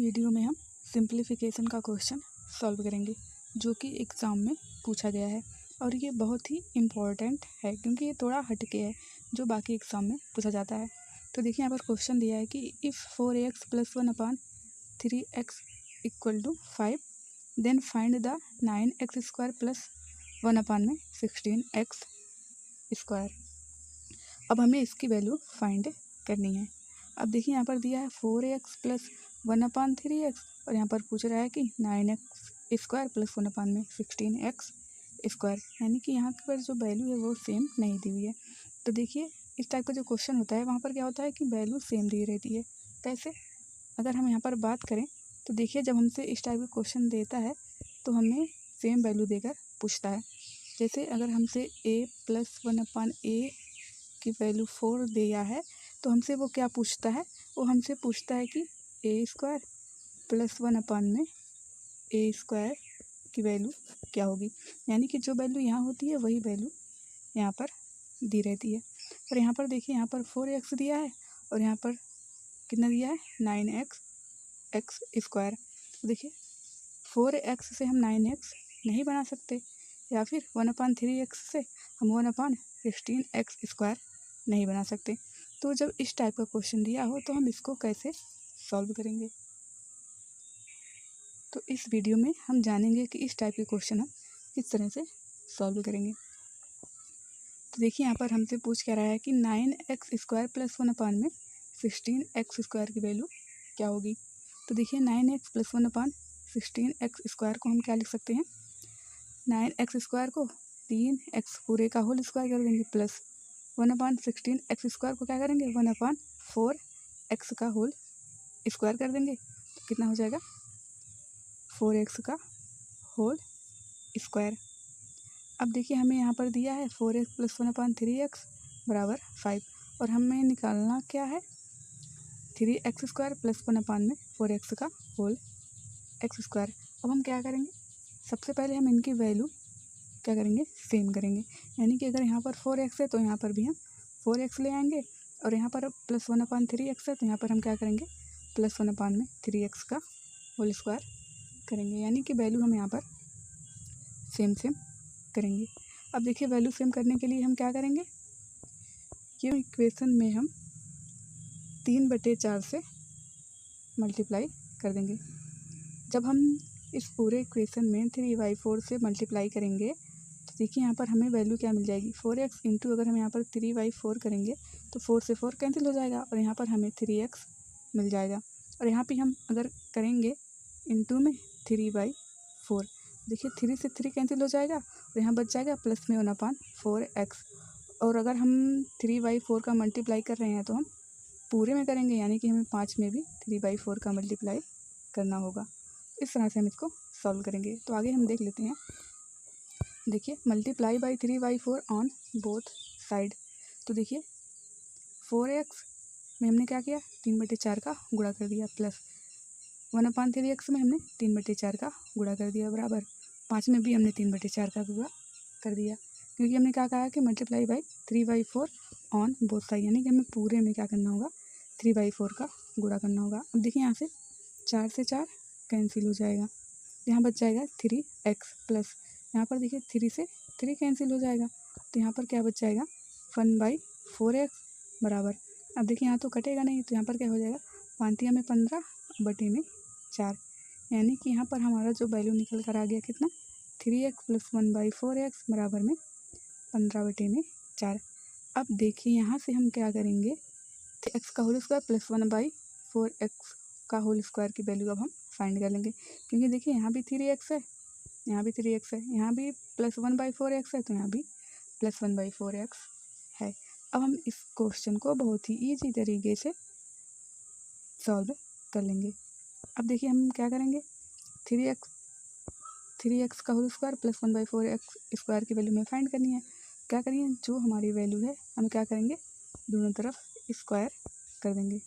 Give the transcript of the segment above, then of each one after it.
Video में हम simplification का क्वेश्चन सॉल्व करेंगे जो कि एग्ज़ाम में पूछा गया है और ये बहुत ही इम्पॉर्टेंट है क्योंकि ये थोड़ा हटके है जो बाकी एग्ज़ाम में पूछा जाता है। तो देखिए यहाँ पर क्वेश्चन दिया है कि if 4x + 1/3x = 5 then find the 9x² + 1/16x²। अब हमें इसकी वैल्यू फाइंड करनी है। अब देखिए यहाँ पर दिया है 4x + 1/3x और यहाँ पर पूछ रहा है कि 9x² + 1/16x², यानी कि यहाँ पर जो वैल्यू है वो सेम नहीं दी हुई है। तो देखिए इस टाइप का जो क्वेश्चन होता है वहाँ पर क्या होता है कि वैल्यू सेम दी रहती है। कैसे? अगर हम यहाँ पर बात करें तो देखिए जब हमसे इस टाइप का क्वेश्चन देता है तो हमें सेम वैल्यू देकर पूछता है। जैसे अगर हमसे a + 1/a की वैल्यू 4 दिया है तो हमसे वो क्या पूछता है, वो हमसे पूछता है कि a² + 1/a² की वैल्यू क्या होगी, यानी कि जो वैल्यू यहाँ होती है वही वैल्यू यहाँ पर दी रहती है। और यहाँ पर देखिए यहाँ पर 4x दिया है और यहाँ पर कितना दिया है 9x² देखिए 4x से हम 9x नहीं बना सकते या फिर 1/3x से हम 1/16x² नहीं बना सकते। तो जब इस टाइप का क्वेश्चन दिया हो तो हम इसको कैसे सॉल्व करेंगे, तो इस वीडियो में हम जानेंगे कि इस टाइप के क्वेश्चन हम किस तरह से सॉल्व करेंगे। तो देखिए यहाँ पर हमसे पूछ क्या रहा है कि 9x² + 1/16x² की वैल्यू क्या होगी। तो देखिए 9x + 1/16x² को हम क्या लिख सकते हैं, 9x² को 3x पूरे का होल स्क्वायर कर देंगे प्लस 1/16x² को क्या करेंगे 1/4x का होल स्क्वायर कर देंगे। तो कितना हो जाएगा 4x का होल स्क्वायर। अब देखिए हमें यहाँ पर दिया है 4x + 1/3x = 5 और हमें निकालना क्या है 3x² + 1/4x का होल x²। अब हम क्या करेंगे, सबसे पहले हम इनकी वैल्यू क्या करेंगे सेम करेंगे, यानी कि अगर यहाँ पर 4x है तो यहाँ पर भी हम 4x ले आएंगे और यहाँ पर + 1/3x है तो यहाँ पर हम क्या करेंगे + 1/3x का होल स्क्वायर करेंगे, यानी कि वैल्यू हम यहाँ पर सेम करेंगे। अब देखिए वैल्यू सेम करने के लिए हम क्या करेंगे, ये इक्वेशन में हम 3/4 से मल्टीप्लाई कर देंगे। जब हम इस पूरे इक्वेशन में 3/4 से मल्टीप्लाई करेंगे तो देखिए यहाँ पर हमें वैल्यू क्या मिल जाएगी 4x इंटू अगर हम यहाँ पर 3/4 करेंगे तो 4 से 4 कैंसिल हो जाएगा और यहाँ पर हमें 3x मिल जाएगा। और यहाँ पे हम अगर करेंगे इंटू में 3/4 देखिए 3 से 3 कैंसिल हो जाएगा और यहाँ बच जाएगा प्लस में 1/4x। और अगर हम 3/4 का मल्टीप्लाई कर रहे हैं तो हम पूरे में करेंगे, यानी कि हमें 5 में भी 3/4 का मल्टीप्लाई करना होगा। इस तरह से हम इसको सॉल्व करेंगे। तो आगे हम देख लेते हैं। देखिए multiply by 3/4 on both side. तो देखिए 4x में हमने क्या किया 3/4 का गुणा कर दिया प्लस 1/3x में हमने 3/4 का गुणा कर दिया बराबर 5 में भी हमने 3/4 का गुणा कर दिया, क्योंकि हमने क्या कहा है कि multiply by 3/4 on both side, यानी कि हमें पूरे में क्या करना होगा 3/4 का गुणा करना होगा। अब देखिए यहाँ से 4 से 4 कैंसिल हो जाएगा, यहाँ बच जाएगा 3x प्लस यहाँ पर देखिए 3 से 3 कैंसिल हो जाएगा तो यहाँ पर क्या बच जाएगा 1/4x बराबर। अब देखिए यहाँ तो कटेगा नहीं तो यहाँ पर क्या हो जाएगा 5 में 15/4, यानी कि यहाँ पर हमारा जो वैल्यू निकल कर आ गया कितना 3x + 1/4x बराबर में 15/4। अब देखिए यहाँ से हम क्या करेंगे x का होल स्क्वायर प्लस 1/4x का होल स्क्वायर की वैल्यू अब हम फाइंड कर लेंगे, क्योंकि देखिए यहाँ भी 3x है, यहाँ भी 3x है, यहाँ भी + 1/4x है तो यहाँ भी + 1/4x है। अब हम इस क्वेश्चन को बहुत ही ईजी तरीके से सॉल्व कर लेंगे। अब देखिए हम क्या करेंगे 3x का होल स्क्वायर प्लस 1/4x² की वैल्यू हमें फाइंड करनी है। क्या करेंगे जो हमारी वैल्यू है हम क्या करेंगे दोनों तरफ स्क्वायर कर देंगे,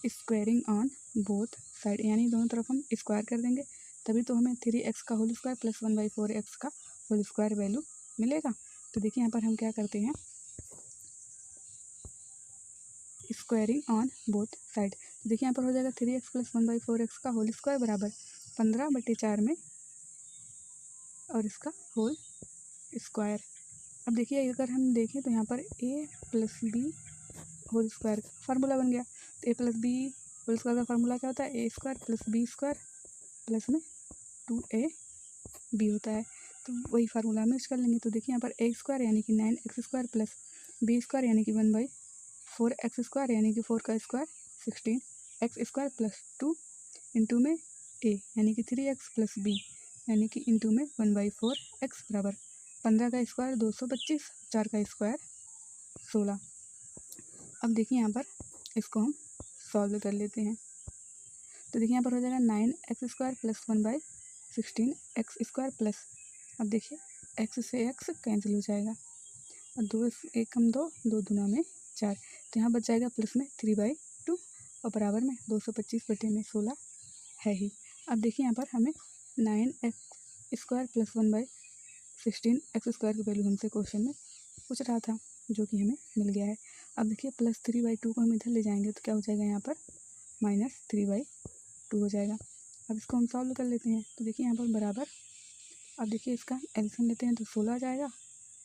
स्क्वायरिंग ऑन बोथ साइड, यानी दोनों तरफ हम स्क्वायर कर देंगे तभी तो हमें 3x का होल स्क्वायर प्लस 1/4x का होल स्क्वायर वैल्यू मिलेगा। तो देखिए यहाँ पर हम क्या करते हैं स्क्वायरिंग ऑन बोथ साइड। तो देखिए यहाँ पर हो जाएगा 3x प्लस 1/4x का होल स्क्वायर बराबर 15/4 में और इसका होल स्क्वायर। अब देखिए अगर हम देखें तो यहाँ पर a plus B whole square का फार्मूला बन गया। तो a plus B whole square का फार्मूला क्या होता है, a square plus B square plus में 2ab होता है। तो वही फार्मूला हम यूज कर लेंगे। तो देखिए यहाँ पर a स्क्वायर यानी कि 9x square plus b square यानी कि 1/4x स्क्वायर यानी कि 4 का square 16x square plus 2 into में a यानी कि 3x प्लस b यानी कि इंटू में 1/4x बराबर 15 का स्क्वायर 225, 4 का स्क्वायर 16। अब देखिए यहाँ पर इसको हम सॉल्व कर लेते हैं। तो देखिए यहाँ पर हो जाएगा 9x square plus 1/16x square plus, अब देखिए x से x कैंसिल हो जाएगा और 2 एक हम 2, 2 दूना में 4, तो यहाँ बच जाएगा प्लस में 3/2 और बराबर में 225/16 है ही। अब देखिए यहाँ पर हमें 9x square plus 1/16x square की वैल्यू हमसे क्वेश्चन में पूछ रहा था, जो कि हमें मिल गया है। अब देखिए प्लस 3/2 को हम इधर ले जाएंगे तो क्या हो जाएगा, यहाँ पर -3/2 हो जाएगा। अब इसको हम सॉल्व कर लेते हैं। तो देखिए यहाँ पर बराबर, अब देखिए इसका एलसीएम लेते हैं तो 16 आ जाएगा।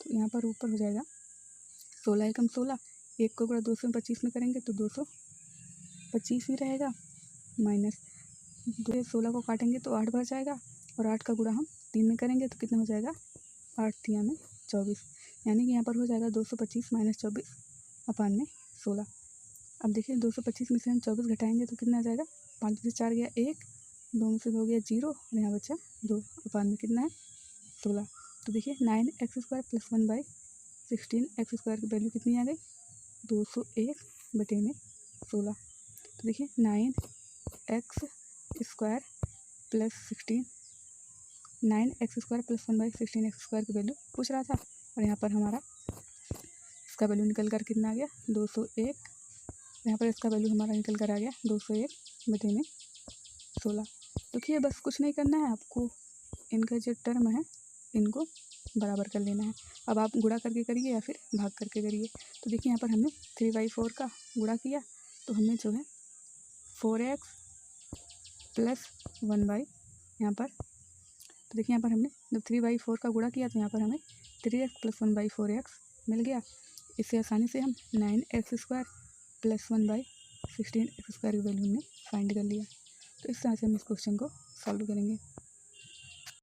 तो यहाँ पर ऊपर हो जाएगा 16 एकम 16, एक को गुणा 225 में करेंगे तो 225 ही रहेगा, माइनस 16 को काटेंगे तो 8 बच जाएगा और 8 का गुणा हम 3 में करेंगे तो कितना हो जाएगा, 8 3 में 24, यानी कि यहाँ पर हो जाएगा 225 माइनस 24 अपान में 16। अब देखिए 225 में से हम 24 घटाएंगे तो कितना आ जाएगा, 5 से 4 गया 1, 2 में से 2 गया 0 और यहाँ बचा 2 अपान में कितना है 16। तो देखिए 9x square plus 1/16x square की वैल्यू कितनी आ गई, 201/16। तो देखिए 9x square plus 9x square plus 1/16x square की वैल्यू पूछ रहा था और यहाँ पर हमारा इसका वैल्यू निकल कर कितना आ गया 201, यहाँ पर इसका वैल्यू हमारा निकल कर आ गया 201/16। देखिए बस कुछ नहीं करना है आपको, इनका जो टर्म है इनको बराबर कर लेना है। अब आप गुणा करके करिए या फिर भाग करके करिए। तो देखिए यहाँ पर हमने 3/4 का गुणा किया तो हमें जो है 4x प्लस 1 यहाँ पर, तो देखिए यहाँ पर हमने जब 3/4 का गुणा किया तो यहाँ पर हमें 3x प्लस 1/4x मिल गया। इससे आसानी से हम 9x square plus 1/16x square की वैल्यू हमने फाइंड कर लिया। तो इस तरह से हम इस क्वेश्चन को सॉल्व करेंगे।